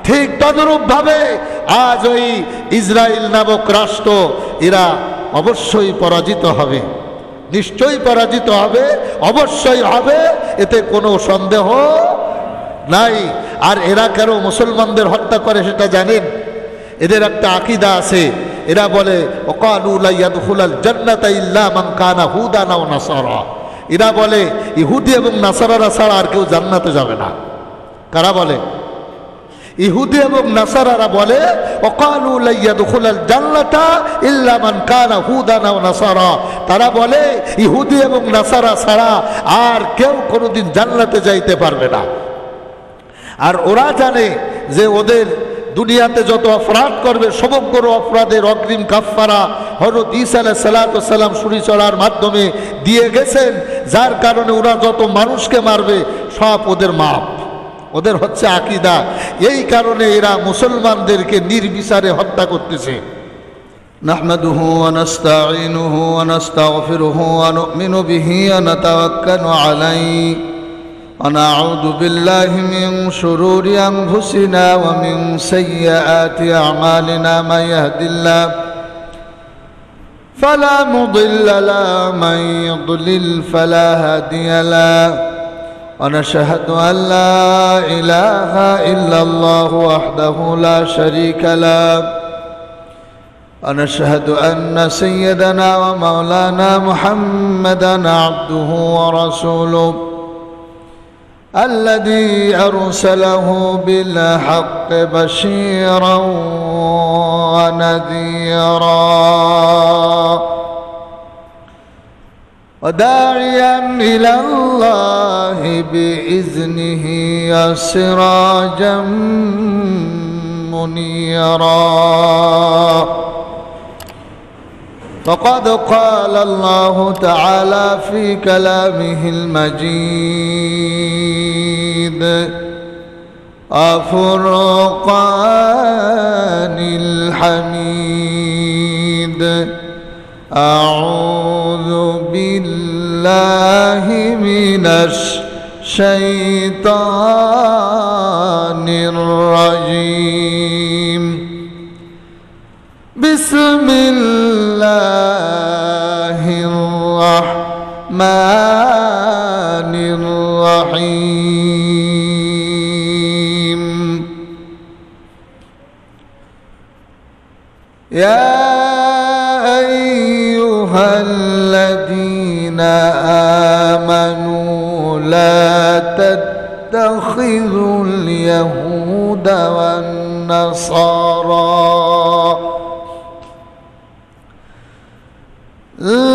ঠিক তদরূপ ভাবে আজ ওই ইসরায়েল নামক রাষ্ট্র এরা অবশ্যই পরাজিত হবে, নিশ্চয়ই পরাজিত হবে, অবশ্যই হবে, এতে কোনো সন্দেহ নাই। আর এরা কেন মুসলমানদের হত্যা করে সেটা জানেন? এদের একটা আকীদা আছে, এরা বলে ওয়াকালু লা ইয়াদখুলাল জান্নাতা ইল্লা মান কানা হুদান আও নাসারা। এরা বলে ইহুদি এবং নাসারারা ছাড়া আর কেউ জান্নাতে যাবে না। কারা বলে? ইহুদি এবং নাসারারা বলে ওয়াকালু লা ইয়াদখুলাল জান্নাতা ইল্লা মান কানা হুদান আও নাসারা। তারা বলে ইহুদি এবং নাসারা ছাড়া আর কেউ কোনোদিন জান্নাতে যাইতে পারবে না। আর ওরা জানে যে ওদের দুনিয়াতে যত অপরাধ করবে সমগ্র অপরাধের অগ্রিম কাফফারা হযরত ঈসা আলাইহিস সালাতু ওয়াস সালাম ছুরি চড়ার মাধ্যমে দিয়ে গেছেন, যার কারণে ওরা যত মানুষকে মারবে সব ওদের মাপ। ওদের হচ্ছে আকীদা, এই কারণে এরা মুসলমানদেরকে নির্বিচারে হত্যা করতেছে। নাহমাদুহু ওয়া নাস্তাঈনুহু ওয়া নাস্তাগফিরুহু ওয়া নু'মিনু বিহি ওয়া নাতাওয়াক্কালু আলাইহি ওয়া নাউযু বিল্লাহি মিন শুরুরি আনফুসিনা ওয়া মিন সাইয়্যাতি আ'মালিনা মান ইয়াহদিল্লাহু ফালা মুদিল্লা লাহু ওয়া মান ইউদ্লিল ফালা হাদিয়া লাহু ونشهد أن لا إله إلا الله وحده لا شريك له ونشهد أن سيدنا ومولانا محمدا عبده ورسوله الذي أرسله بالحق بشيرا ونذيرا وداعيا إلى الله بإذنه سراجا منيرا فقد قال الله تعالى في كلامه المجيد وفرقان الحميد أعوذ بالله من الشيطان الرجيم بسم الله الرحمن الرحيم يا أيها الذين آمنوا لا تتخذوا اليهود والنصارى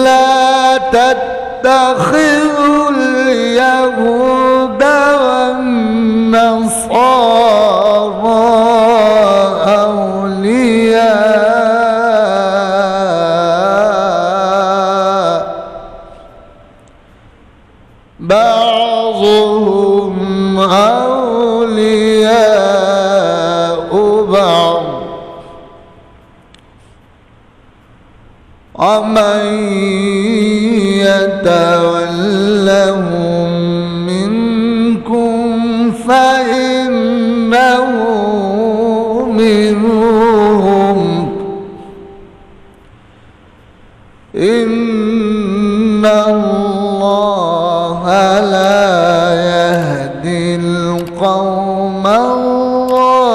لا تتخذوا اليهود والنصارى أولياء بعضهم أولياء بعض ومن يتولهم منكم فإنه منهم إن الله لا يهدي القوم الظالمين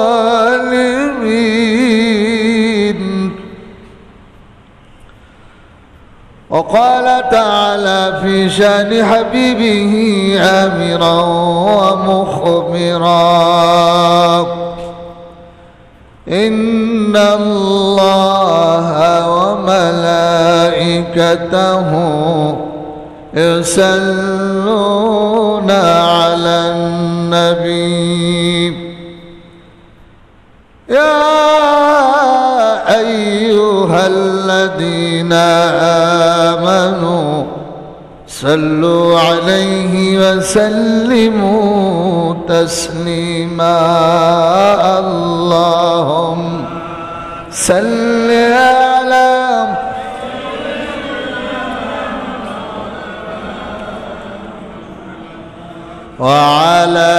وقال تعالى في شأن حبيبه آمرا ومخبرا إن الله وملائكته يصلون على النبي يا أيها الذين آمنوا صلوا عليه وسلموا تسليما اللهم صل على وعلى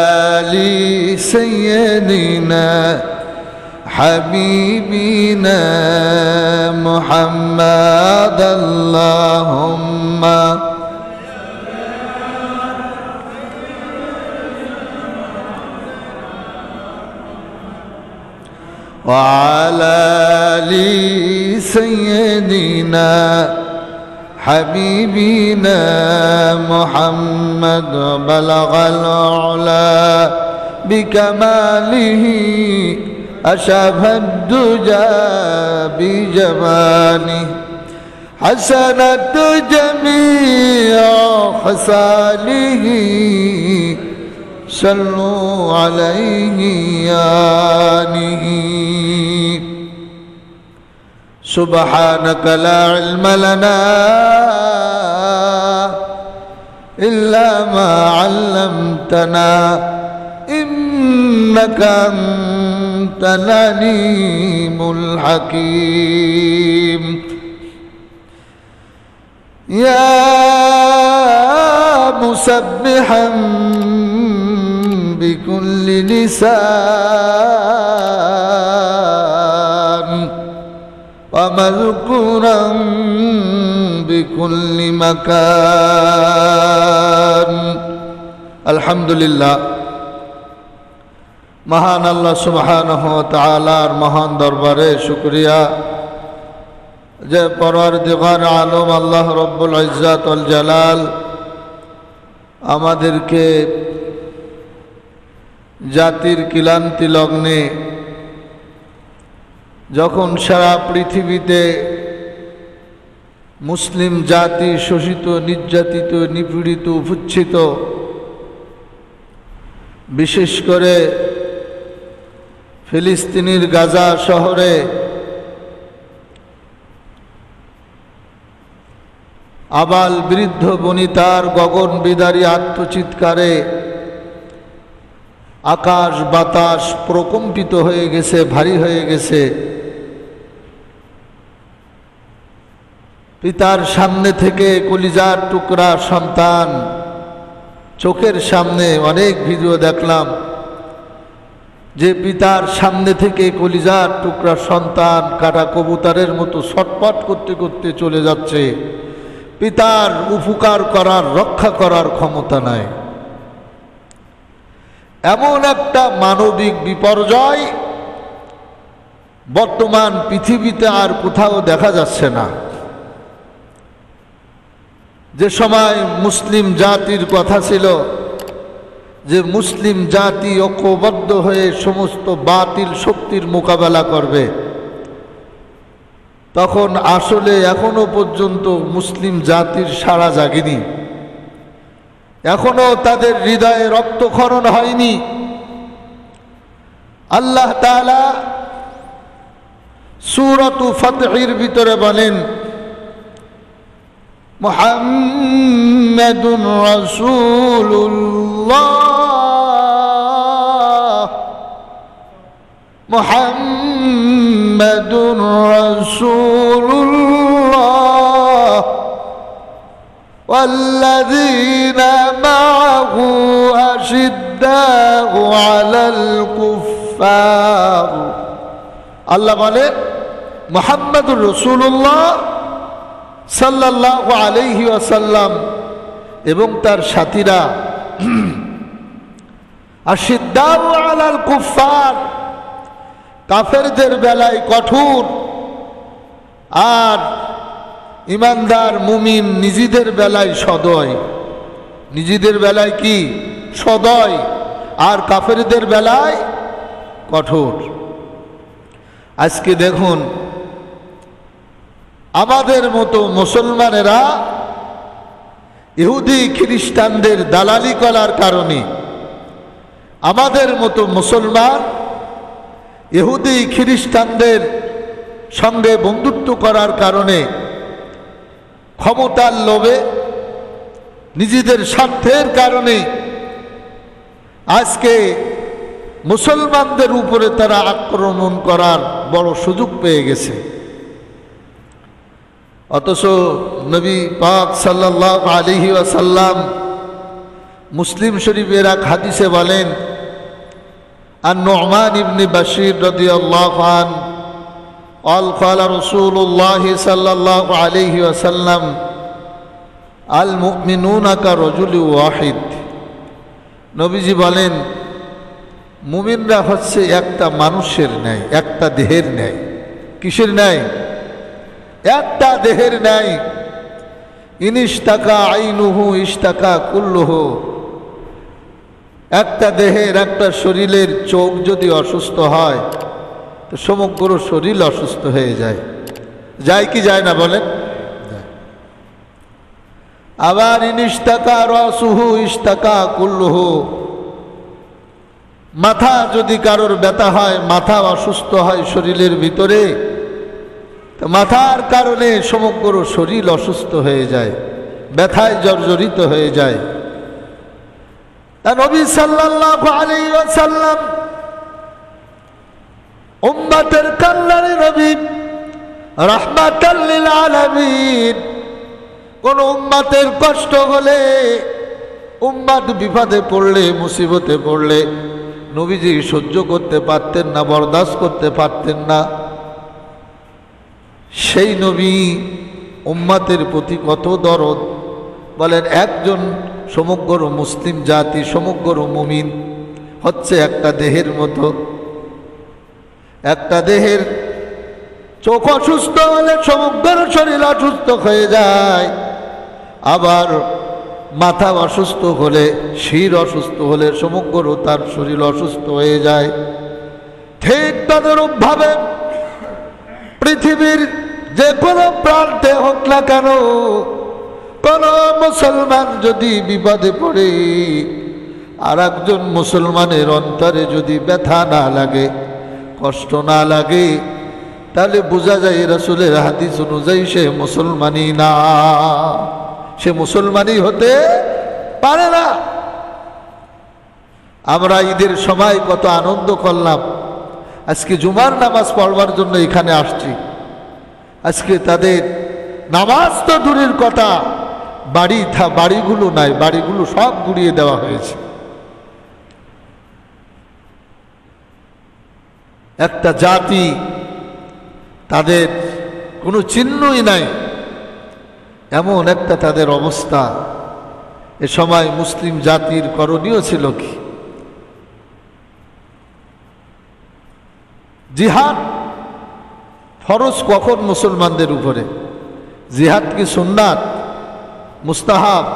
آل آل سيدنا حبيبنا محمد اللهم وعلى آل سيدنا حبيبنا محمد بلغ العلا بكماله أشبه الدجى بجماله حسنت جميع خصاله صلوا عليه آله سبحانك لا علم لنا إلا ما علمتنا إنك أنت العليم الحكيم يا مسبحا بكل لسان ومذكورا بكل مكان الحمد لله মহান আল্লাহ সুবহানাহু ওয়া তাআলার মহান দরবারে শুকরিয়া যে পরওয়ারদিগার আলম আল্লাহ রব্বুল ইজ্জত ওয়াল জালাল আমাদেরকে জাতির ক্লান্তি লগ্নে যখন সারা পৃথিবীতে মুসলিম জাতি শোষিত নির্যাতিত নিপীড়িত উপেক্ষিত বিশেষ করে ফিলিস্তিনের গাজা শহরে আবাল বৃদ্ধ বনিতার গগন বিদারী আত্মচিৎকারে আকাশ বাতাস প্রকম্পিত হয়ে গেছে, ভারী হয়ে গেছে। পিতার সামনে থেকে কলিজার টুকরা সন্তান, চোখের সামনে অনেক ভিডিও দেখলাম যে পিতার সামনে থেকে কলিজার টুকরা সন্তান কাটা কবুতরের মতো ছটপট করতে করতে চলে যাচ্ছে। পিতার উপকার করার, রক্ষা করার ক্ষমতা নাই। এমন একটা মানবিক বিপর্যয় বর্তমান পৃথিবীতে আর কোথাও দেখা যাচ্ছে না। যে সময় মুসলিম জাতির কথা ছিল যে মুসলিম জাতি ঐক্যবদ্ধ হয়ে সমস্ত বাতিল শক্তির মোকাবেলা করবে, তখন আসলে এখনো পর্যন্ত মুসলিম জাতির সাড়া জাগেনি, এখনো তাদের হৃদয়ে রক্তক্ষরণ হয়নি। আল্লাহ তাআলা সূরাত ফাতহির ভিতরে বলেন, মুহাম্মাদুর রাসূলুল্লাহ মুহাম্মাদুর রাসূলুল্লাহ والذين معه أشداء على الكفار। আল্লাহ বলেন মুহাম্মাদুর রাসূলুল্লাহ সাল্লাল্লাহু আলাইহি ওয়াসাল্লাম এবং তার সাথীরা আশিদ্দাউ আলাল কুফার, কাফেরদের বেলায় কঠোর, আর ইমানদার মুমিন নিজেদের বেলায় সদয়। নিজেদের বেলায় কি? সদয়। আর কাফেরদের বেলায় কঠোর। আজকে দেখুন আমাদের মতো মুসলমানেরা ইহুদি খ্রিস্টানদের দালালি করার কারণে, আমাদের মতো মুসলমান ইহুদি খ্রিস্টানদের সঙ্গে বন্ধুত্ব করার কারণে, ক্ষমতার লোভে, নিজেদের স্বার্থের কারণে আজকে মুসলমানদের উপরে তারা আক্রমণ করার বড় সুযোগ পেয়ে গেছে। অথচ নবী পাক সাল্লাল্লাহু আলাইহি ওয়াসাল্লাম মুসলিম শরীফের এক হাদিসে বলেন, النعمان بن بشير رضي الله عنه قال قال رسول الله صلى الله عليه وسلم المؤمنون كرجل واحد নবীজি বলেন মুমিনরা হচ্ছে একটা মানুষের ন্যায়, একটা দেহের ন্যায়। কিসের ন্যায়? একটা দেহের ন্যায়। ইনিশতাকা আইনুহু ইশতাকা কুল্লুহু, একটা দেহের, একটা শরীরের চোখ যদি অসুস্থ হয় তো সমগ্র শরীর অসুস্থ হয়ে যায়। যায় কি যায় না বলেন? আবার ইনিশতাকা রাসুহু ইশতাকা কুল্লুহু, মাথা যদি কারোর ব্যথা হয়, মাথা অসুস্থ হয় শরীরের ভিতরে, তো মাথার কারণে সমগ্র শরীর অসুস্থ হয়ে যায়, ব্যথায় জর্জরিত হয়ে যায়। তা নবী সাল্লাল্লাহু আলাইহি ওয়াসাল্লাম উম্মতের কল্যাণে নবী, রাহমাতাল লিল আলামিন। কোন উম্মতের কষ্ট হলে, উম্মত বিপদে পড়লে, মুসিবতে পড়লে নবীজি সহ্য করতে পারতেন না, বরদাস্ত করতে পারতেন না। সেই নবী উম্মতের প্রতি কত দরদ বলেন। একজন সমগ্র মুসলিম জাতি, সমগ্র মুমিন হচ্ছে একটা দেহের মতো। একটা দেহের চোখ অসুস্থ হলে সমগ্র শরীর অসুস্থ হয়ে যায়। আবার মাথা অসুস্থ হলে, শির অসুস্থ হলে সমগ্র তার শরীর অসুস্থ হয়ে যায়। ঠিক তদরূপভাবে পৃথিবীর যে কোনো প্রান্তে হোক না কেন, কোন মুসলমান যদি বিপদে পড়ে, আর একজন মুসলমানের অন্তরে যদি ব্যথা না লাগে, কষ্ট না লাগে, তাহলে বোঝা যায় রাসূলের হাদিস অনুযায়ী সে মুসলমানই না, সে মুসলমানই হতে পারে না। আমরা ঈদের সময় কত আনন্দ করলাম, আজকে জুমার নামাজ পড়বার জন্য এখানে আসছি। আজকে তাদের নামাজ তো দূরের কথা, বাড়িগুলো নাই, বাড়িগুলো সব গুড়িয়ে দেওয়া হয়েছে। একটা জাতি, তাদের কোনো চিহ্নই নাই, এমন একটা তাদের অবস্থা। এ সময় মুসলিম জাতির করণীয় ছিল কি? জিহাদ ফরজ কখন মুসলমানদের উপরে? জিহাদ কি সুন্নাত, মুস্তাহাব,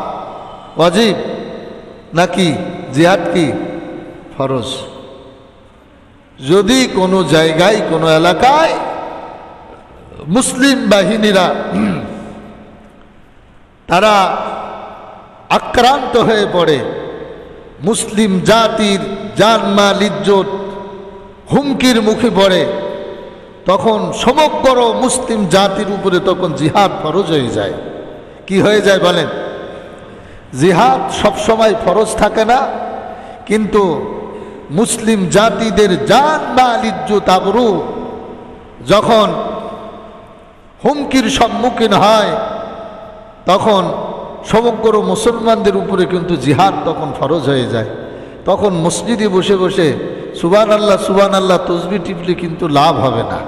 ওয়াজিব, নাকি জিহাদ কি ফরজ? যদি কোনো জায়গায়, কোনো এলাকায় মুসলিম বাহিনীরা তারা আক্রান্ত হয়ে পড়ে, মুসলিম জাতির জানমাল ইজ্জত হুমকির মুখে পড়ে, তখন সমগ্র মুসলিম জাতির উপরে তখন জিহাদ ফরজ হয়ে যায়। কি হয়ে যায় বলেন? জিহাদ সবসময় ফরজ থাকে না, কিন্তু মুসলিম জাতিদের জানমাল ইজ্জত আবরু যখন হুমকির সম্মুখীন হয়, তখন সমগ্র মুসলমানদের উপরে কিন্তু জিহাদ তখন ফরজ হয়ে যায়। তখন মসজিদে বসে বসে সুবহানাল্লাহ সুবহানাল্লাহ তাসবিহ টিপলে কিন্তু লাভ হবে না।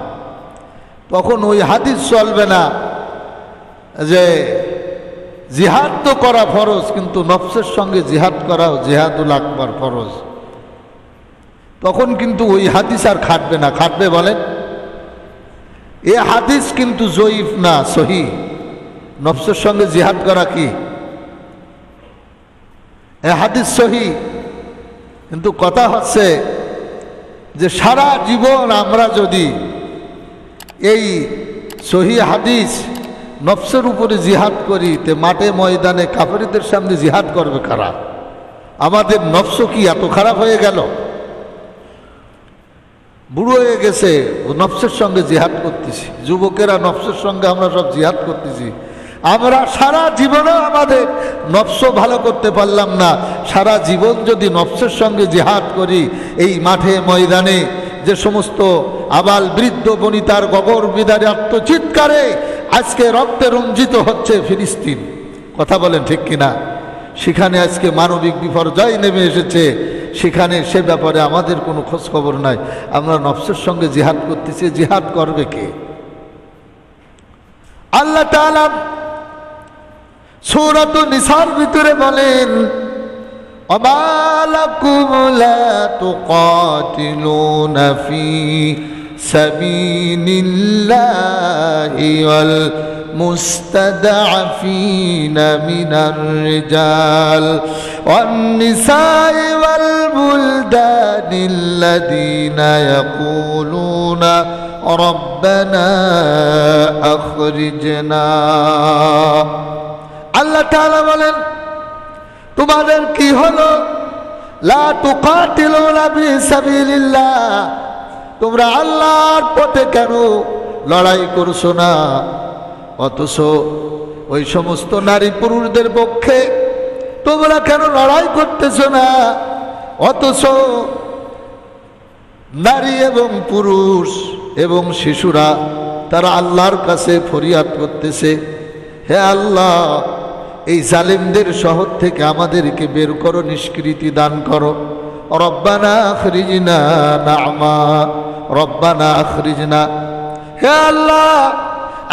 তখন ওই হাদিস চলবে না যে জিহাদ তো করা ফরজ, কিন্তু নফসের সঙ্গে জিহাদ করাও জিহাদুল আকবার ফরজ। তখন কিন্তু ওই হাদিস আর খাটবে না। খাটবে বলেন? এ হাদিস কিন্তু জয়ীফ না, সহি। নফসের সঙ্গে জিহাদ করা কি? এ হাদিস সহি। কিন্তু কথা হচ্ছে যে সারা জীবন আমরা যদি এই সহি হাদিস নফসের উপরে জিহাদ করি, তে মাঠে ময়দানে কাফেরদের সামনে জিহাদ করবে কারা? আমাদের নফস কি এত খারাপ হয়ে গেল? বুড়ো হয়ে গেছে, নফসের সঙ্গে জিহাদ করতেছি। যুবকেরা নফসের সঙ্গে আমরা সব জিহাদ করতেছি। আমরা সারা জীবনেও আমাদের নফস ভালো করতে পারলাম না। সারা জীবন যদি নফসের সঙ্গে জিহাদ করি, এই মাঠে ময়দানে যে সমস্ত আবাল বৃদ্ধ বনিতার গগর বিদারে আত্মচিৎকারে আজকে রক্তে রঞ্জিত হচ্ছে ফিলিস্তিন, কথা বলেন ঠিক কিনা? সেখানে আজকে মানবিক বিপর্যয় নেমে এসেছে, সেখানে সে ব্যাপারে আমাদের কোনো খোঁজ খবর নাই। আমরা নফসের সঙ্গে জিহাদ করতেছি, জিহাদ করবে কে? আল্লাহ তাআলা সূরাতুন নিসার ভিতরে বলেন, وما لكم لا تقاتلون في سبيل الله والمستضعفين من الرجال والنساء والولدان الذين يقولون ربنا أخرجنا। আল্লাহ তাআলা বলেন, তোমাদের কি হলো? লা তুকাতিলুনা ফি সাবিলিল্লাহ, তোমরা আল্লাহর পথে কেন লড়াই করছো না? অথচ ওই সমস্ত নারী পুরুষদের পক্ষে তোমরা কেন লড়াই করতেছো না? অথচ নারী এবং পুরুষ এবং শিশুরা তারা আল্লাহর কাছে ফরিয়াদ করতেছে, হে আল্লাহ, এই জালিমদের শহর থেকে আমাদেরকে বের করো, নিষ্কৃতি দান করো। রব্বানা আখরিজনা না'মা, রব্বানা আখরিজনা, হে আল্লাহ,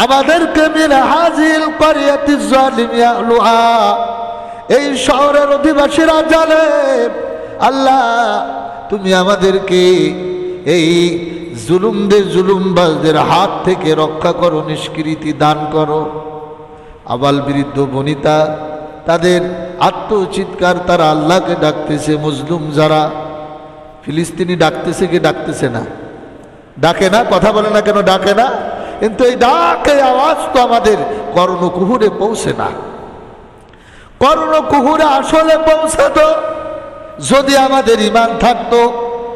আমাদেরকে মিন হাযিল ক্বরিয়াতিজ যালিমি আহলুহা, এই শহরের অধিবাসীরা জালেম, আল্লাহ তুমি আমাদেরকে এই জুলুমবাজদের হাত থেকে রক্ষা করো, নিষ্কৃতি দান করো। আবাল বৃদ্ধ বনিতা তাদের আত্মচিৎকার, তারা আল্লাহকে ডাকতেছে। মজলুম যারা ফিলিস্তিনি ডাকতেছে কি ডাকতেছে না? ডাকে না? কথা বলে না কেন? ডাকে না? কিন্তু এই ডাকে আওয়াজ তো আমাদের কর্ণকুহুরে পৌঁছে না। কর্ণকুহুরে আসলে পৌঁছাতো যদি আমাদের ঈমান থাকতো।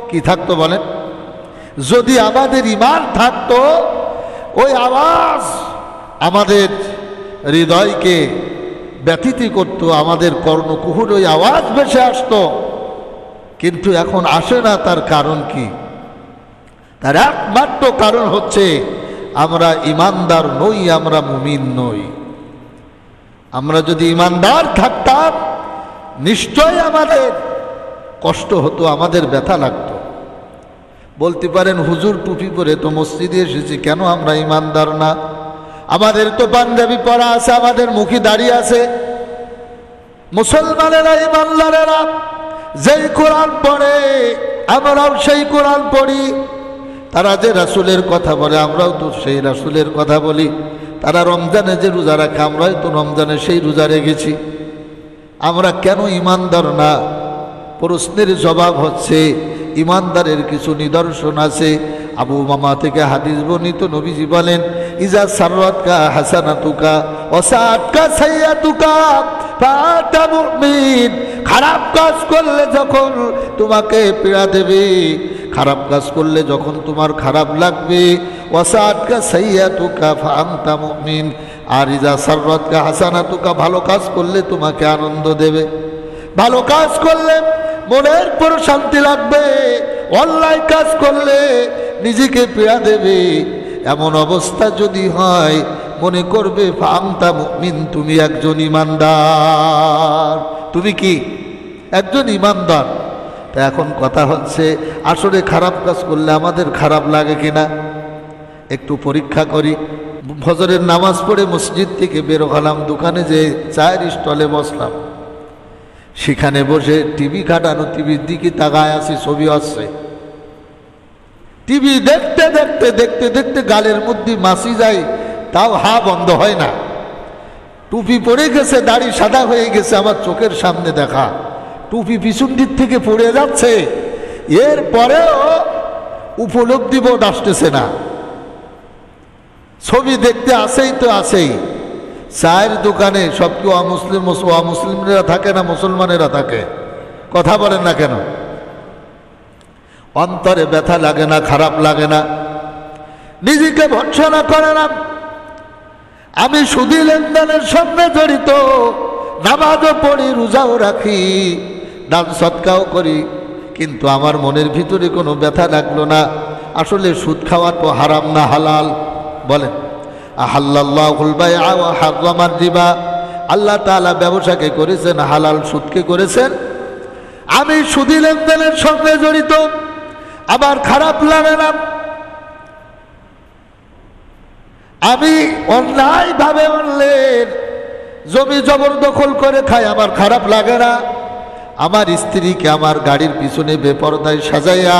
কি থাকতো বলেন? যদি আমাদের ঈমান থাকতো, ওই আওয়াজ আমাদের হৃদয়কে ব্যথিত করত, আমাদের কর্ণকুহুর ওই আওয়াজ ভেসে আসতো। কিন্তু এখন আসে না। তার কারণ কি? তার একমাত্র কারণ হচ্ছে আমরা ঈমানদার নই, আমরা মুমিন নই। আমরা যদি ঈমানদার থাকতাম নিশ্চয় আমাদের কষ্ট হতো, আমাদের ব্যথা লাগতো। বলতে পারেন, হুজুর টুপি পরে তো মসজিদে এসেছি, কেন আমরা ঈমানদার না? আমাদের তো পাঞ্জাবি পরা আছে, আমাদের মুখে দাঁড়িয়ে আছে। মুসলমানেরা, ঈমানদারেরা যেই কোরআন পড়ে আমরাও সেই কোরআন পড়ি। তারা যে রাসূলের কথা বলে আমরাও তো সেই রাসূলের কথা বলি। তারা রমজানে যে রোজা রাখে আমরাও তো রমজানে সেই রোজা রেখেছি। আমরা কেন ঈমানদার না? প্রশ্নের জবাব হচ্ছে, ঈমানদারের কিছু নিদর্শন আছে। আবু মামা থেকে হাদিস বর্ণিত, নবীজি বলেন, ইজা সাররাতকা হাসানাতুকা ওয়া সাআতকা সাইয়্যাতুকা ফাআতা মুমিন। খারাপ কাজ করলে যখন তোমাকে পীড়া দেবে, খারাপ কাজ করলে যখন তোমার খারাপ লাগবে, ওয়া সাআতকা সাইয়্যাতুকা ফাআনতা মুমিন। আর ইজা সাররাতকা হাসানাতুকা, ভালো কাজ করলে তোমাকে আনন্দ দেবে। ভালো কাজ করলে মনের প্রশান্তি লাগবে, অন্যায় কাজ করলে নিজেকে পীড়া দেবে। এমন অবস্থা যদি হয়, মনে করবে ফাআনতা মুমিন, তুমি একজন ঈমানদার। তুমি কি? একজন ঈমানদার। তা এখন কথা হচ্ছে, আসলে খারাপ কাজ করলে আমাদের খারাপ লাগে কিনা একটু পরীক্ষা করি। ফজরের নামাজ পড়ে মসজিদ থেকে বের হলাম, দোকানে যে চায়ের স্টলে বসলাম, সেখানে বসে টিভি কাটানো, টিভির দিকে তাকায় আছি, ছবি আসছে। টিভি দেখতে দেখতে দেখতে দেখতে গালের মধ্যে মাছি যায়, তাও হা বন্ধ হয় না। টুপি পড়ে গেছে, দাড়ি সাদা হয়ে গেছে, আমার চোখের সামনে দেখা। টুপি পিছন দিক থেকে পড়ে যাচ্ছে, এর পরেও উপলব্ধি বোধ আসতেছে না। ছবি দেখতে আসেই তো আসেই। চায়ের দোকানে সব কি অমুসলিমরা থাকে না মুসলমানেরা থাকে? কথা বলেন না কেন? অন্তরে ব্যথা লাগে না? খারাপ লাগে না? নিজেকে ভৎসনা করে না? আমি সুদী লেনদেনের সঙ্গে জড়িত, নামাজও পড়ি, রোজাও রাখি, দান সৎকাও করি, কিন্তু আমার মনের ভিতরে কোনো ব্যথা লাগলো না। আসলে সুদ খাওয়া তো হারাম না হালাল? বলেন, আহাল্লাল্লাহুল বাইআ ওয়া হাররামার রিবা, আল্লাহ তাআলা ব্যবসাকে করেছেন হালাল, সুদকে করেছেন। আমি সুদী লেনদেনের সঙ্গে জড়িত, আমার খারাপ লাগে না। আমি অন্যায়ভাবে অন্যের জমি জবরদখল করে খাই, আমার খারাপ লাগে না। আমার স্ত্রীকে আমার গাড়ির পিছনে বেপরদায় সাজাইয়া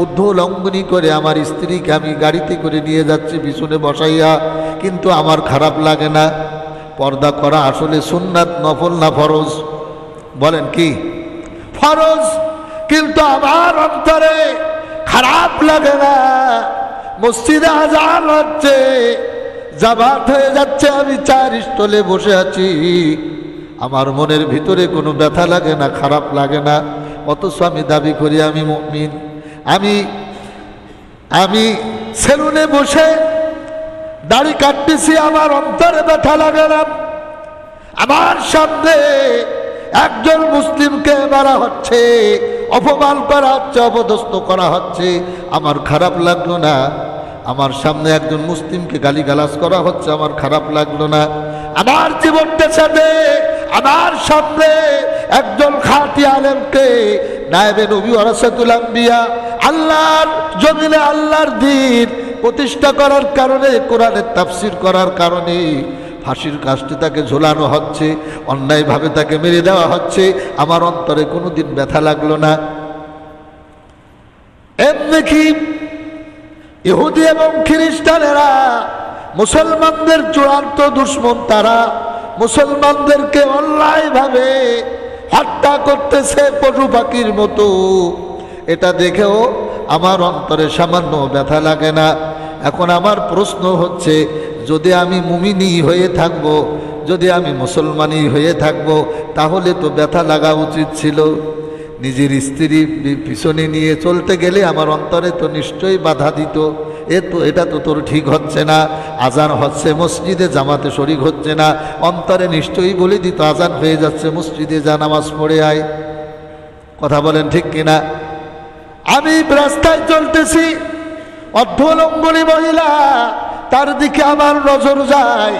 উদ্ধলঙ্ঘনী করে আমার স্ত্রীকে আমি গাড়িতে করে নিয়ে যাচ্ছি পিছনে বসাইয়া, কিন্তু আমার খারাপ লাগে না। পর্দা করা আসলে সুন্নাত, নফল না ফরজ? বলেন কি? ফরজ। কিন্তু আমার অন্তরে খারাপ লাগে না। মসজিদে আজান হচ্ছে, জামাত হয়ে যাচ্ছে, আমি চার স্টলে বসে আছি, আমার মনের ভিতরে কোনো ব্যথা লাগে না, খারাপ লাগে না। অথচ আমি দাবি করি আমি মুমিন। আমি সেলুনে বসে দাড়ি কাটতেছি, আমার অন্তরে ব্যথা লাগে না। আমার সামনে একজন মুসলিমকে মারা হচ্ছে, অপমান করা হচ্ছে, অপদস্থ করা হচ্ছে, আমার খারাপ লাগলো না। আমার সামনে একজন মুসলিমকে গালিগালাজ করা হচ্ছে, আমার খারাপ লাগলো না। আমার জীবনটা সাথে আমার সামনে একজন খাঁটি আলেমকে, নায়েবে নবী ওয়ারাসাতুল আম্বিয়া, আল্লাহর জমিনে আল্লাহর দ্বীন প্রতিষ্ঠা করার কারণে, কোরআনের তাফসীর করার কারণে ফাঁসির কাস্টে তাকে ঝোলানো হচ্ছে, অন্যায়ভাবে তাকে মেরে দেওয়া হচ্ছে, আমার অন্তরে কোনোদিন ব্যথা লাগলো না। এমনি কি ইহুদি এবং খ্রিস্টানেরা মুসলমানদের চূড়ান্ত দুশমন, তারা মুসলমানদেরকে অন্যায়ভাবে হত্যা করতেছে পশু পাখির মতো। এটা দেখেও আমার অন্তরে সামান্য ব্যথা লাগে না। এখন আমার প্রশ্ন হচ্ছে, যদি আমি মুমিনী হয়ে থাকব, যদি আমি মুসলমানই হয়ে থাকব, তাহলে তো ব্যথা লাগা উচিত ছিল। নিজের স্ত্রী পিছনে নিয়ে চলতে গেলে আমার অন্তরে তো নিশ্চয়ই বাধা দিত, এটা তো তোর ঠিক হচ্ছে না। আজান হচ্ছে, মসজিদে জামাতে শরীক হচ্ছে না, অন্তরে নিশ্চয়ই বলে দিত আজান হয়ে যাচ্ছে, মসজিদে যা, নামাজ পড়ে আয়। কথা বলেন ঠিক কিনা? আমি রাস্তায় চলতেছি, অর্ধলঙ্ঘনী মহিলা, তার দিকে আমার নজর যায়,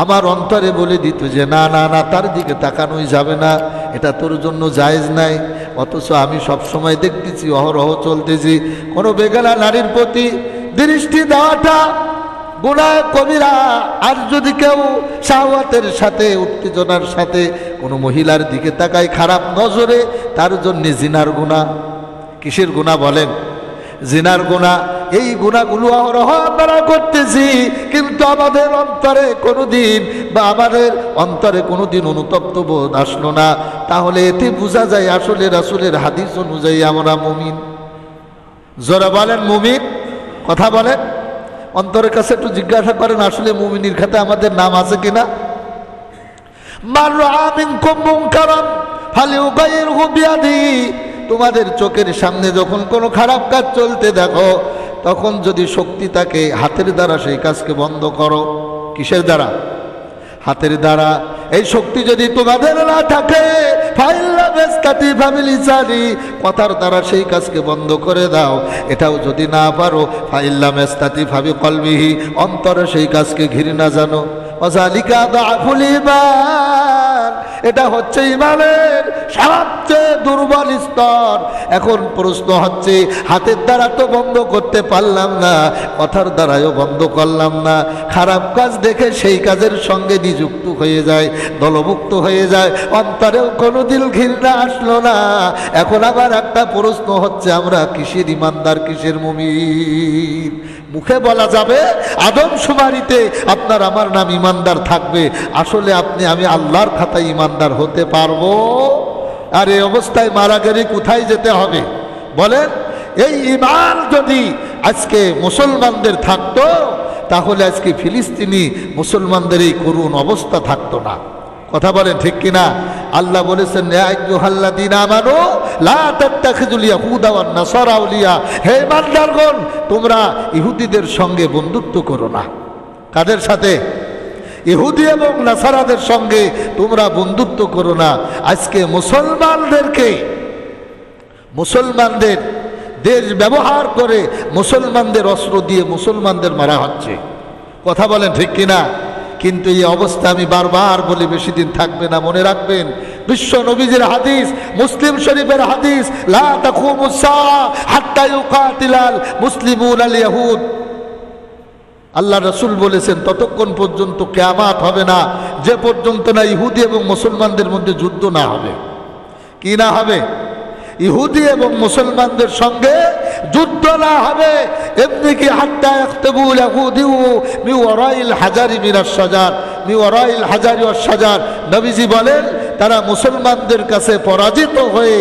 আমার অন্তরে বলে দিত যে না না না, তার দিকে তাকানোই যাবে না, এটা তোর জন্য জায়েজ নাই। অথচ আমি সবসময় দেখতেছি, অহরহ চলতেছি, কোনো বেগানা নারীর প্রতি দৃষ্টি দেওয়াটা গুনাহ কবিরা। আর যদি কেউ শাহওয়াতের সাথে, উত্তেজনার সাথে কোনো মহিলার দিকে তাকায় খারাপ নজরে, তার জন্য জিনার গুনাহ। কিসের গুনাহ বলেন? জিনার গুনাহ। এই গুনাহগুলো আমরা করতেছি, কিন্তু আমাদের অন্তরে কোনোদিন, বা আমাদের অন্তরে কোনোদিন অনুতপ্ত বোধ আসলো না। তাহলে এতে বোঝা যায় আসলে রাসূলের হাদিস অনুযায়ী আমরা মুমিন। জোরে বলেন মুমিন। কথা বলেন। অন্তরের কাছে একটু জিজ্ঞাসা করেন, আসলে মুমিনের খাতে আমাদের নাম আছে কিনা? মান রাআ মিনকুম মুনকারান ফালিয়ুগাইয়িরহু বিয়াদিহি। তোমাদের চোখের সামনে যখন কোনো খারাপ কাজ চলতে দেখো, তখন যদি শক্তি থাকে, হাতের দ্বারা সেই কাজকে বন্ধ করো। কিসের দ্বারা? হাতের দ্বারা। এই শক্তি যদি তোমাদের না থাকে, কথার দ্বারা সেই কাজকে বন্ধ করে দাও। এটাও যদি না পারো, ফাইল্লা মেস্তাতি ভাবি কলবিহি, অন্তরে সেই কাজকে ঘৃণা জানো। ওয়াযালিকা দাআফুল ঈমান, এটা হচ্ছে ঈমানের সবচেয়ে দুর্বল স্তর। এখন প্রশ্ন হচ্ছে, হাতের দ্বারা তো বন্ধ করতে পারলাম না, কথার দ্বারাও বন্ধ করলাম না, খারাপ কাজ দেখে সেই কাজের সঙ্গে নিযুক্ত হয়ে যায়, দলভুক্ত হয়ে যায়, অন্তরেও কোনোদিন ঘৃণা আসলো না। এখন আবার একটা প্রশ্ন হচ্ছে, আমরা কিসের ঈমানদার, কিসের মুমিন? মুখে বলা যাবে, আদমশুমারিতে আপনার আমার নাম ঈমানদার থাকবে, আসলে আমি আল্লাহর খাতায় ঈমানদার হতে পারবো? আর এই অবস্থায় মারা গেলে কোথায় যেতে হবে বলেন? এই ঈমান যদি আজকে মুসলমানদের থাকতো, তাহলে আজকে ফিলিস্তিনি মুসলমানদের এই করুণ অবস্থা থাকতো না। কথা বলেন ঠিক কিনা? আল্লাহ বলেছেন, ইয়া আইয়ুহাল্লাযীনা আমানু লা তাত্তাখিযুল ইয়াহুদা ওয়ান নাসারা আউলিয়া। হে ঈমানদারগণ, তোমরা ইহুদিদের সঙ্গে বন্ধুত্ব করো না। কাদের সাথে? ইহুদি এবং নাসারাদের সঙ্গে তোমরা বন্ধুত্ব করো না। আজকে মুসলমানদের দেশ ব্যবহার করে, মুসলমানদের অস্ত্র দিয়ে মুসলমানদের মারা হচ্ছে। কথা বলেন ঠিক কিনা? কিন্তু এই অবস্থা আমি বারবার বলি বেশি দিন থাকবে না। মনে রাখবেন বিশ্ব নবীজির হাদিস, মুসলিম শরীফের হাদিস, লা তাকুমুস সাআ হাত্তা ইউকাতিলাল মুসলিমুন আল ইয়াহুদ। আল্লাহ রসুল বলেছেন ততক্ষণ পর্যন্ত কিয়ামত হবে না যে পর্যন্ত না ইহুদি এবং মুসলমানদের মধ্যে যুদ্ধ না হবে। কি না হবে? ইহুদি এবং মুসলমানদের সঙ্গে যুদ্ধ না হবে। এমনি কি হাত্তা ইয়াখতাবুল ইয়াহুদিউ মি ওয়ারাইল হাজারি মিনাশ শাজার, মি ওয়ারাইল হাজারি ওয়াশ শাজার। নবীজি বলেন তারা মুসলমানদের কাছে পরাজিত হয়ে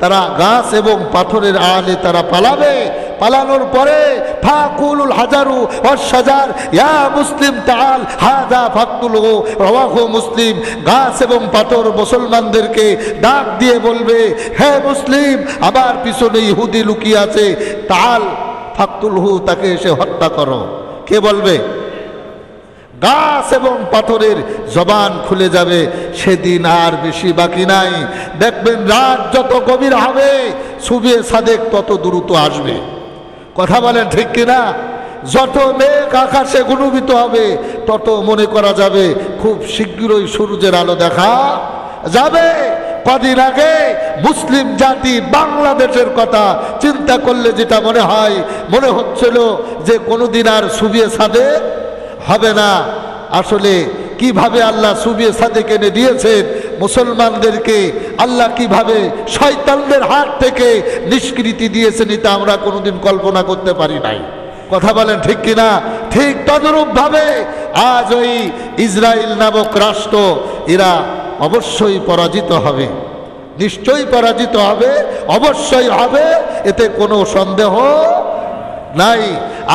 তারা গাছ এবং পাথরের আড়ালে তারা পালাবে। পালানোর পরে ফাকুলুল হাজারু ওয়াশ শাজার ইয়া মুসলিম তাআল হাযা ফাকতুলহু, রাওয়াহু মুসলিম। গাছ এবং পাথর মুসলমানদেরকে ডাক দিয়ে বলবে, হে মুসলিম, আমার পিছনে ইহুদি লুকিয়ে আছে, তাআল ফাকতুলহু, তাকে এসে হত্যা করো। কে বলবে? গাছ এবং পাথরের জবান খুলে যাবে। সেদিন আর বেশি বাকি নাই। দেখবেন রাত যত গভীর হবে সুবে সাদেক তত দ্রুত আসবে। কথা বলেন ঠিক কিনা? যত মেঘ আকাশে ঘনীভূত হবে তত মনে করা যাবে খুব শীঘ্রই সূর্যের আলো দেখা যাবে। কদিন আগে মুসলিম জাতি বাংলাদেশের কথা চিন্তা করলে যেটা মনে হচ্ছিল যে কোনোদিন আর সুবে সাদেক হবে না। আসলে কিভাবে আল্লাহ সুবে সাদেক এনে দিয়েছেন মুসলমানদেরকে, আল্লাহ কিভাবে শয়তানদের হাত থেকে নিষ্কৃতি দিয়েছেন, এটা আমরা কোনোদিন কল্পনা করতে পারি নাই। কথা বলেন ঠিক কিনা? ঠিক তদরূপভাবে আজ ওই ইসরায়েল নামক রাষ্ট্র এরা অবশ্যই পরাজিত হবে, নিশ্চয়ই পরাজিত হবে, অবশ্যই হবে, এতে কোনো সন্দেহ নাই।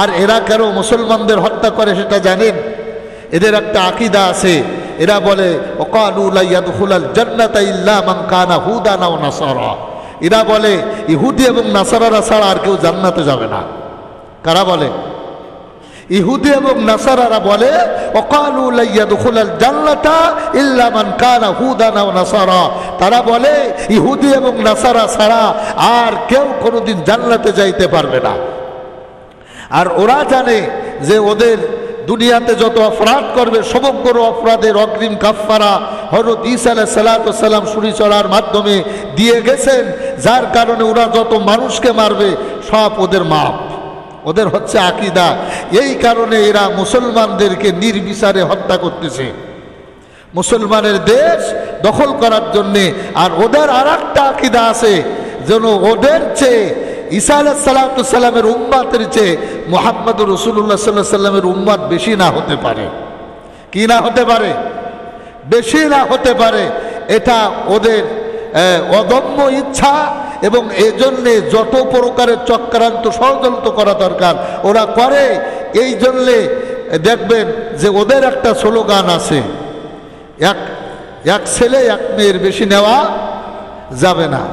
আর এরা কেন মুসলমানদের হত্যা করে সেটা জানেন? এদের একটা আকীদা আছে। এরা বলে ওয়াকালু লা ইয়াদখুলাল জান্নাতা ইল্লা মান কানা হুদান আও নাসারা। এরা বলে ইহুদি এবং নাসারারা ছাড়া আর কেউ জান্নাতে যাবে না। কারা বলে? ইহুদি এবং নাসারারা বলে ওয়াকালু লা ইয়াদখুলাল জান্নাতা ইল্লা মান কানা হুদান আও নাসারা। তারা বলে ইহুদি এবং নাসারা ছাড়া আর কেউ কোনোদিন জান্নাতে যাইতে পারবে না। আর ওরা জানে যে ওদের দুনিয়াতে যত অপরাধ করবে সমগ্র অপরাধের অগ্রিম কাফফারা হযরত ঈসা আলাইহিস সালাতু ওয়াস সালাম ছুরি চড়ার মাধ্যমে দিয়ে গেছেন, যার কারণে ওরা যত মানুষকে মারবে সব ওদের মাপ। ওদের হচ্ছে আকীদা। এই কারণে এরা মুসলমানদেরকে নির্বিচারে হত্যা করতেছে মুসলমানের দেশ দখল করার জন্যে। আর ওদের আর একটা আকীদা আছে, যেন ওদের চেয়ে ঈসা আলাইহিস সালাতু ওয়াস সালামের উম্মতের চেয়ে মুহাম্মদুর রাসূলুল্লাহ সাল্লাল্লাহু আলাইহি ওয়াসাল্লামের উম্মত বেশি না হতে পারে। কি না হতে পারে? বেশি না হতে পারে। এটা ওদের অদম্য ইচ্ছা, এবং এজন্যে যত প্রকারের চক্রান্ত ষড়যন্ত্র করা দরকার ওরা করে। এই জন্যে দেখবেন যে ওদের একটা স্লোগান আছে, এক ছেলে এক মেয়ের বেশি নেওয়া যাবে না।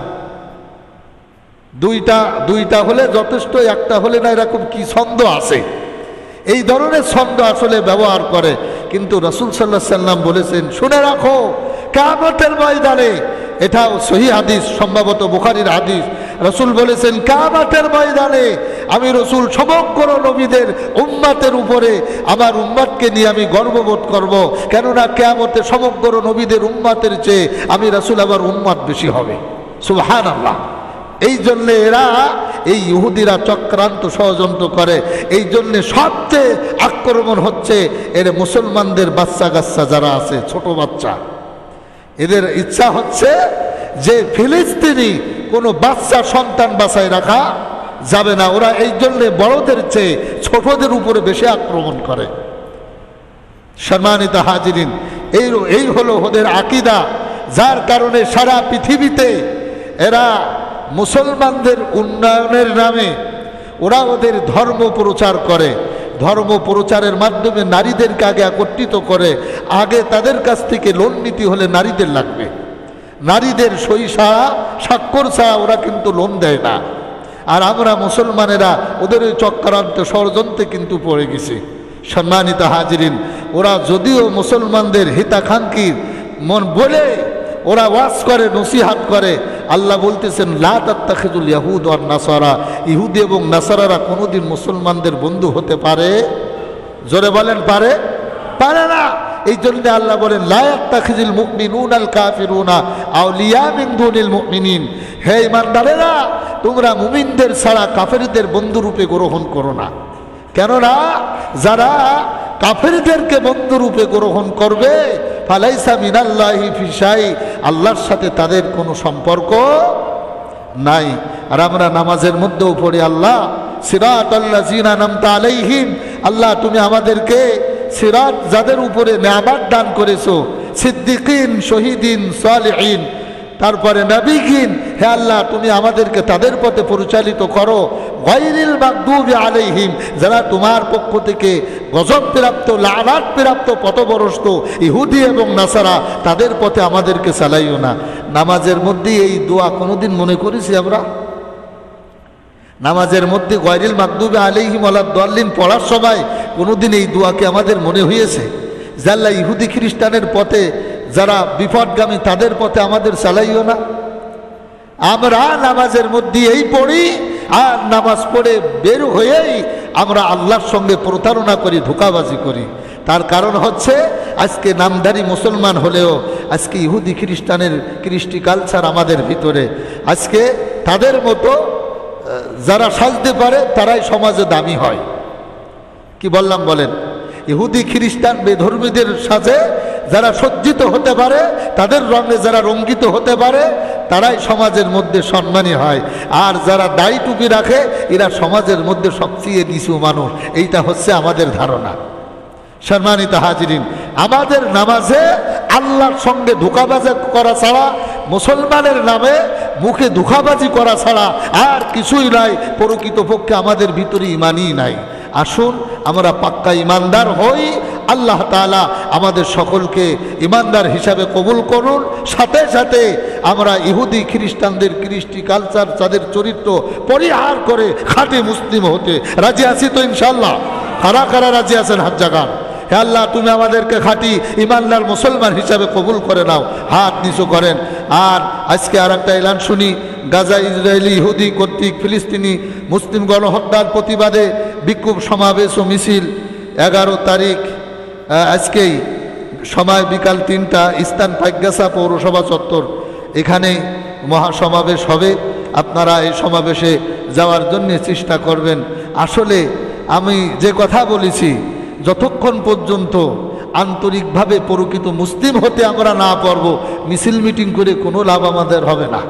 দুইটা হলে যথেষ্ট, একটা হলে না, এরকম কি ছন্দ আছে। এই ধরনের ছন্দ আসলে ব্যবহার করে। কিন্তু রাসূল সাল্লাল্লাহু আলাইহি সাল্লাম বলেছেন, শুনে রাখো কিয়ামতের ময়দানে, এটাও সহিহ হাদিস, সম্ভবত বুখারীর হাদিস, রাসূল বলেছেন কিয়ামতের ময়দানে আমি রাসূল সমগ্র নবীদের উম্মতের উপরে আমার উম্মতকে নিয়ে আমি গর্ববোধ করব। কেননা কিয়ামতে সমগ্র নবীদের উম্মতের চেয়ে আমি রাসূল আমার উম্মত বেশি হবে। সুবহানাল্লাহ। এই জন্যে এরা, এই ইহুদিরা চক্রান্ত ষড়যন্ত্র করে। এই জন্যে সবচেয়ে আক্রমণ হচ্ছে এর মুসলমানদের বাচ্চা কাচ্চা যারা আছে, ছোট বাচ্চা। এদের ইচ্ছা হচ্ছে যে ফিলিস্তিনি কোনো বাচ্চা সন্তান বাঁচায় রাখা যাবে না। ওরা এই জন্যে বড়দের চেয়ে ছোটদের উপরে বেশি আক্রমণ করে। সম্মানিত হাজিরিন, এই হলো ওদের আকীদা, যার কারণে সারা পৃথিবীতে এরা মুসলমানদের উন্নয়নের নামে ওরা ওদের ধর্ম প্রচার করে। ধর্ম প্রচারের মাধ্যমে নারীদেরকে আগে একত্রিত করে। আগে তাদের কাছ থেকে লোন নীতি হলে নারীদের লাগবে, নারীদের সই ছাড়া, স্বাক্ষর ছাড়া ওরা কিন্তু লোন দেয় না। আর আমরা মুসলমানেরা ওদের ওই চক্রান্ত ষড়যন্ত্রে কিন্তু পড়ে গেছি। সম্মানিত হাজিরিন, ওরা যদিও মুসলমানদের হিতাকাঙ্ক্ষীর মন বলে ওরা ওয়াজ করে, নসিহাত করে, আল্লাহ বলতেছেন লা তাত্তাখিযুল ইয়াহুদ ওয়ান নাসারা, ইহুদি এবং নাসারারা কোনোদিন মুসলমানদের বন্ধু হতে পারে? জোরে বলেন, পারে? পারে না। এই জন্য আল্লাহ বলেন লা ইয়াত্তাখিযুল মুমিনুনাল কাফিরুনা আউলিয়া মিন দুনিল মুমিনিন। হে ঈমানদারেরা, তোমরা মুমিনদের ছাড়া কাফেরদের বন্ধুরূপে গ্রহণ করো না। কেননা যারা কাফেরদেরকে বন্ধুরূপে গ্রহণ করবে ফালাইসা মিনাল্লাহি ফি শাই, আল্লাহর সাথে তাদের কোনো সম্পর্ক নাই। আর আমরা নামাজের মধ্যেও পড়ি আল্লাহ সিরাতাল্লাযিনা আনআমতা আলাইহিম, আল্লাহ তুমি আমাদেরকে সিরাত যাদের উপরে নেয়ামত দান করেছো, সিদ্দিকিন, শহীদিন, সালিহিন, তারপরে নবীগিন, হে আল্লাহ তুমি আমাদেরকে তাদের পথে পরিচালিত করো। গায়রিল মাগদুবি আলাইহিম, যারা তোমার পক্ষ থেকে গজব প্রাপ্ত, লাআনাত প্রাপ্ত, পথভ্রষ্ট ইহুদি এবং নাসারা, তাদের পথে আমাদেরকে চালাইও না। নামাজের মধ্যে এই দোয়া কোনোদিন মনে করেছি আমরা? নামাজের মধ্যে গায়রিল মাগদুবি আলাইহিম ওয়ালাদ-দাল্লিন পড়ার সময় কোনোদিন এই দোয়াকে আমাদের মনে হয়েছে যে আল্লাহ ইহুদি খ্রিস্টানের পথে যারা বিপদগামী তাদের পথে আমাদের চালাইও না? আমরা নামাজের মধ্যে এই পড়ি, আর নামাজ পড়ে বের হয়েই আমরা আল্লাহর সঙ্গে প্রতারণা করি, ধোঁকাবাজি করি। তার কারণ হচ্ছে আজকে নামধারী মুসলমান হলেও আজকে ইহুদি খ্রিস্টানের কৃষ্টি কালচার আমাদের ভিতরে। আজকে তাদের মতো যারা সাজতে পারে তারাই সমাজে দামি হয়। কি বললাম বলেন? ইহুদি খ্রিস্টান বেধর্মীদের সাজে যারা সজ্জিত হতে পারে, তাদের রঙে যারা রঙ্গিত হতে পারে, তারাই সমাজের মধ্যে সম্মানী হয়। আর যারা দাড়ি টুপি রাখে এরা সমাজের মধ্যে সবচেয়ে নিচু মানুষ। এইটা হচ্ছে আমাদের ধারণা। সম্মানিত হাজিরিন, আমাদের নামাজে আল্লাহর সঙ্গে ধোঁকাবাজি করা ছাড়া, মুসলমানের নামে মুখে ধোঁকাবাজি করা ছাড়া আর কিছুই নাই। প্রকৃতপক্ষে আমাদের ভিতরে ইমানই নাই। আসুন আমরা পাক্কা ইমানদার হই। আল্লাহ তাআলা আমাদের সকলকে ইমানদার হিসাবে কবুল করুন। সাথে সাথে আমরা ইহুদি খ্রিস্টানদের কৃষ্টি কালচার, তাদের চরিত্র পরিহার করে খাঁটি মুসলিম হতে রাজি আছি তো ইনশাআল্লাহ? কারা কারা রাজি আছেন হাত জাগান। হে আল্লাহ তুমি আমাদেরকে খাঁটি ইমানদার মুসলমান হিসাবে কবুল করে নাও। হাত নিচু করেন। আর আজকে আর একটা এলান শুনি। গাজা ইসরায়েলি ইহুদি কর্তৃক ফিলিস্তিনি মুসলিম গণহত্যার প্রতিবাদে বিক্ষোভ সমাবেশ ও মিছিল 11 তারিখ আজকেই সময় বিকাল 3টা, স্থান পাইকগাছা পৌরসভা চত্বর। এখানে মহাসমাবেশ হবে। আপনারা এই সমাবেশে যাওয়ার জন্য চেষ্টা করবেন। আসলে আমি যে কথা বলেছি, যতক্ষণ পর্যন্ত আন্তরিকভাবে প্রকৃত মুসলিম হতে আমরা না পারব, মিছিল মিটিং করে কোনো লাভ আমাদের হবে না।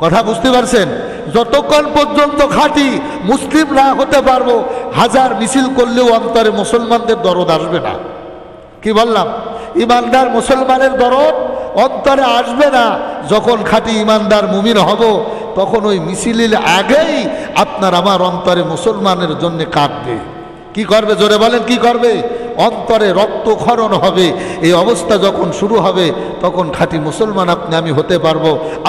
কথা বুঝতে পারছেন? যতক্ষণ পর্যন্ত খাঁটি মুসলিম না হতে পারবো, হাজার মিছিল করলেও অন্তরে মুসলমানদের দরদ আসবে না। কি বললাম? ইমানদার মুসলমানের দরদ অন্তরে আসবে না। যখন খাঁটি ইমানদার মুমিন হব, তখন ওই মিছিলের আগেই আপনার আমার অন্তরে মুসলমানের জন্য কাঁদবে। কি করবে? জোরে বলেন, কি করবে? অন্তরে রক্তক্ষরণ হবে। এই অবস্থা যখন শুরু হবে, তখন খাঁটি মুসলমান আপনি আমি হতে পারবো।